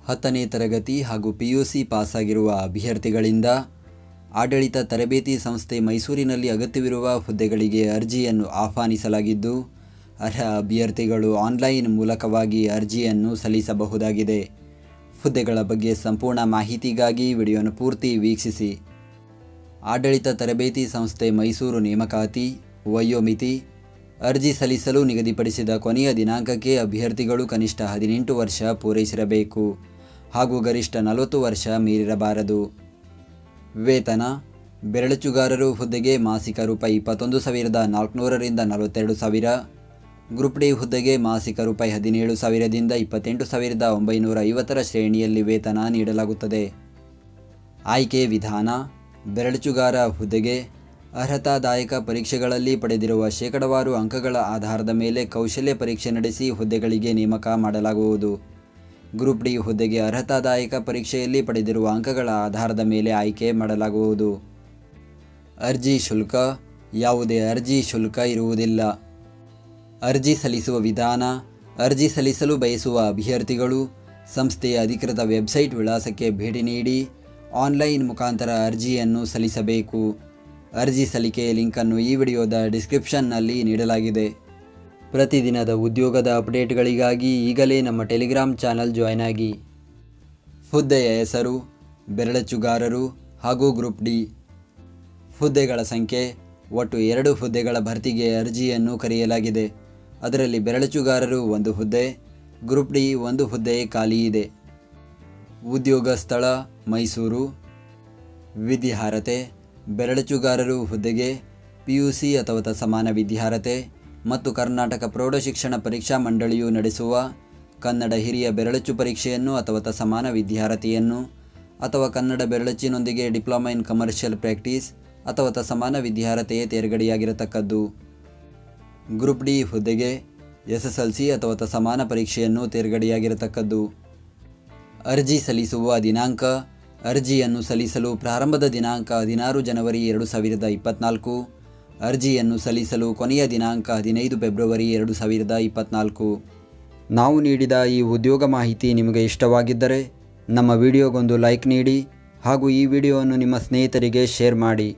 10ನೇ ತರಗತಿ ಹಾಗೂ PUC ಪಾಸಾಗಿರುವ ಅಭ್ಯರ್ಥಿಗಳಿಂದ ಆಡಳಿತ ತರಬೇತಿ ಸಂಸ್ಥೆ ಮೈಸೂರಿನಲ್ಲಿ ಅಗತ್ಯವಿರುವ ಹುದ್ದೆಗಳಿಗೆ ಅರ್ಜಿಯನ್ನು ಆಹ್ವಾನಿಸಲಾಗಿದ್ದು, ಅರ್ಹ ಅಭ್ಯರ್ಥಿಗಳು ಆನ್ಲೈನ್ ಮೂಲಕವಾಗಿ ಅರ್ಜಿಯನ್ನು ಸಲ್ಲಿಸಬಹುದಾಗಿದೆ. ಹುದ್ದೆಗಳ ಬಗ್ಗೆ ಸಂಪೂರ್ಣ ಮಾಹಿತಿಗಾಗಿ ವಿಡಿಯೋನ ಪೂರ್ತಿ ವೀಕ್ಷಿಸಿ. ಆಡಳಿತ ತರಬೇತಿ ಸಂಸ್ಥೆ ಮೈಸೂರು ನೇಮಕಾತಿ ವಯೋಮಿತಿ. ಅರ್ಜಿ ಸಲ್ಲಿಸಲು ನಿಗದಿಪಡಿಸಿದ ಕೊನೆಯ ದಿನಾಂಕಕ್ಕೆ ಅಭ್ಯರ್ಥಿಗಳು ಕನಿಷ್ಠ 18 ವರ್ಷ ಪೂರೈಸಿರಬೇಕು ಹಾಗೂ ಗರಿಷ್ಠ 40 ವರ್ಷ ಮೀರಿರಬಾರದು. ವೇತನ: ಬೆರಳಚ್ಚುಗಾರರು ಹುದ್ದೆಗೆ ಮಾಸಿಕ ರೂಪಾಯಿ 21,400 ರಿಂದ 42,000. ಗ್ರೂಪ್ ಡಿ ಹುದ್ದೆಗೆ ಮಾಸಿಕ ರೂಪಾಯಿ 17,000 ದಿಂದ 28,950 ಶ್ರೇಣಿಯಲ್ಲಿ ವೇತನ ನೀಡಲಾಗುತ್ತದೆ. ಆಯ್ಕೆ ವಿಧಾನ: ಬೆರಳಚ್ಚುಗಾರ ಹುದ್ದೆಗೆ ಅರ್ಹತಾದಾಯಕ ಪರೀಕ್ಷೆಗಳಲ್ಲಿ ಪಡೆದಿರುವ ಶೇಕಡಾವಾರು ಅಂಕಗಳ ಆಧಾರದ ಮೇಲೆ ಕೌಶಲ್ಯ ಪರೀಕ್ಷೆ ನಡೆಸಿ ಹುದ್ದೆಗಳಿಗೆ ನೇಮಕ ಮಾಡಲಾಗುವುದು. ಗ್ರೂಪ್ ಡಿ ಹುದ್ದೆಗೆ ಅರ್ಹತಾದಾಯಕ ಪರೀಕ್ಷೆಯಲ್ಲಿ ಪಡೆದಿರುವ ಅಂಕಗಳ ಆಧಾರದ ಮೇಲೆ ಆಯ್ಕೆ ಮಾಡಲಾಗುವುದು. ಅರ್ಜಿ ಶುಲ್ಕ: ಯಾವುದೇ ಅರ್ಜಿ ಶುಲ್ಕ ಇರುವುದಿಲ್ಲ. ಅರ್ಜಿ ಸಲ್ಲಿಸುವ ವಿಧಾನ: ಅರ್ಜಿ ಸಲ್ಲಿಸಲು ಬಯಸುವ ಅಭ್ಯರ್ಥಿಗಳು ಸಂಸ್ಥೆಯ ಅಧಿಕೃತ ವೆಬ್ಸೈಟ್ ವಿಳಾಸಕ್ಕೆ ಭೇಟಿ ನೀಡಿ ಆನ್ಲೈನ್ ಮುಖಾಂತರ ಅರ್ಜಿಯನ್ನು ಸಲ್ಲಿಸಬೇಕು. ಅರ್ಜಿ ಸಲ್ಲಿಕೆಯ ಲಿಂಕನ್ನು ಈ ವಿಡಿಯೋದ ಡಿಸ್ಕ್ರಿಪ್ಷನ್ನಲ್ಲಿ ನೀಡಲಾಗಿದೆ. ಪ್ರತಿದಿನದ ಉದ್ಯೋಗದ ಅಪ್ಡೇಟ್ಗಳಿಗಾಗಿ ಈಗಲೇ ನಮ್ಮ ಟೆಲಿಗ್ರಾಮ್ ಚಾನಲ್ ಜಾಯ್ನ್ ಆಗಿ. ಹುದ್ದೆಯ ಹೆಸರು: ಬೆರಳಚ್ಚುಗಾರರು ಹಾಗೂ ಗ್ರೂಪ್ ಡಿ. ಹುದ್ದೆಗಳ ಸಂಖ್ಯೆ: ಒಟ್ಟು 2 ಹುದ್ದೆಗಳ ಭರ್ತಿಗೆ ಅರ್ಜಿಯನ್ನು ಕರೆಯಲಾಗಿದೆ. ಅದರಲ್ಲಿ ಬೆರಳಚ್ಚುಗಾರರು 1 ಹುದ್ದೆ, ಗ್ರೂಪ್ ಡಿ 1 ಹುದ್ದೆ ಖಾಲಿ ಇದೆ. ಉದ್ಯೋಗ ಸ್ಥಳ: ಮೈಸೂರು. ವಿದ್ಯಾರ್ಹತೆ: ಬೆರಳಚ್ಚುಗಾರರು ಹುದ್ದೆಗೆ PUC ಅಥವಾ ತತ್ಸಮಾನ ವಿದ್ಯಾರ್ಹತೆ ಮತ್ತು ಕರ್ನಾಟಕ ಪ್ರೌಢಶಿಕ್ಷಣ ಪರೀಕ್ಷಾ ಮಂಡಳಿಯು ನಡೆಸುವ ಕನ್ನಡ ಹಿರಿಯ ಬೆರಳಚ್ಚು ಪರೀಕ್ಷೆಯನ್ನು ಅಥವಾ ತತ್ಸಮಾನ ವಿದ್ಯಾರ್ಹತೆಯನ್ನು ಅಥವಾ ಕನ್ನಡ ಬೆರಳಚ್ಚಿನೊಂದಿಗೆ ಡಿಪ್ಲೊಮಾ ಇನ್ ಕಮರ್ಷಿಯಲ್ ಪ್ರಾಕ್ಟೀಸ್ ಅಥವಾ ತತ್ಸಮಾನ ವಿದ್ಯಾರ್ಹತೆಯೇ ತೇರ್ಗಡೆಯಾಗಿರತಕ್ಕದ್ದು. ಗ್ರೂಪ್ ಡಿ ಹುದ್ದೆಗೆ SSLC ಅಥವಾ ತತ್ಸಮಾನ ಪರೀಕ್ಷೆಯನ್ನು ತೇರ್ಗಡೆಯಾಗಿರತಕ್ಕದ್ದು. ಅರ್ಜಿ ಸಲ್ಲಿಸುವ ದಿನಾಂಕ: ಅರ್ಜಿಯನ್ನು ಸಲ್ಲಿಸಲು ಪ್ರಾರಂಭದ ದಿನಾಂಕ 16 ಜನವರಿ 2024. ಅರ್ಜಿಯನ್ನು ಸಲ್ಲಿಸಲು ಕೊನೆಯ ದಿನಾಂಕ 15 ಫೆಬ್ರವರಿ 2024. ನಾವು ನೀಡಿದ ಈ ಉದ್ಯೋಗ ಮಾಹಿತಿ ನಿಮಗೆ ಇಷ್ಟವಾಗಿದ್ದರೆ ನಮ್ಮ ವಿಡಿಯೋಗೊಂದು ಲೈಕ್ ನೀಡಿ ಹಾಗೂ ಈ ವಿಡಿಯೋವನ್ನು ನಿಮ್ಮ ಸ್ನೇಹಿತರಿಗೆ ಶೇರ್ ಮಾಡಿ.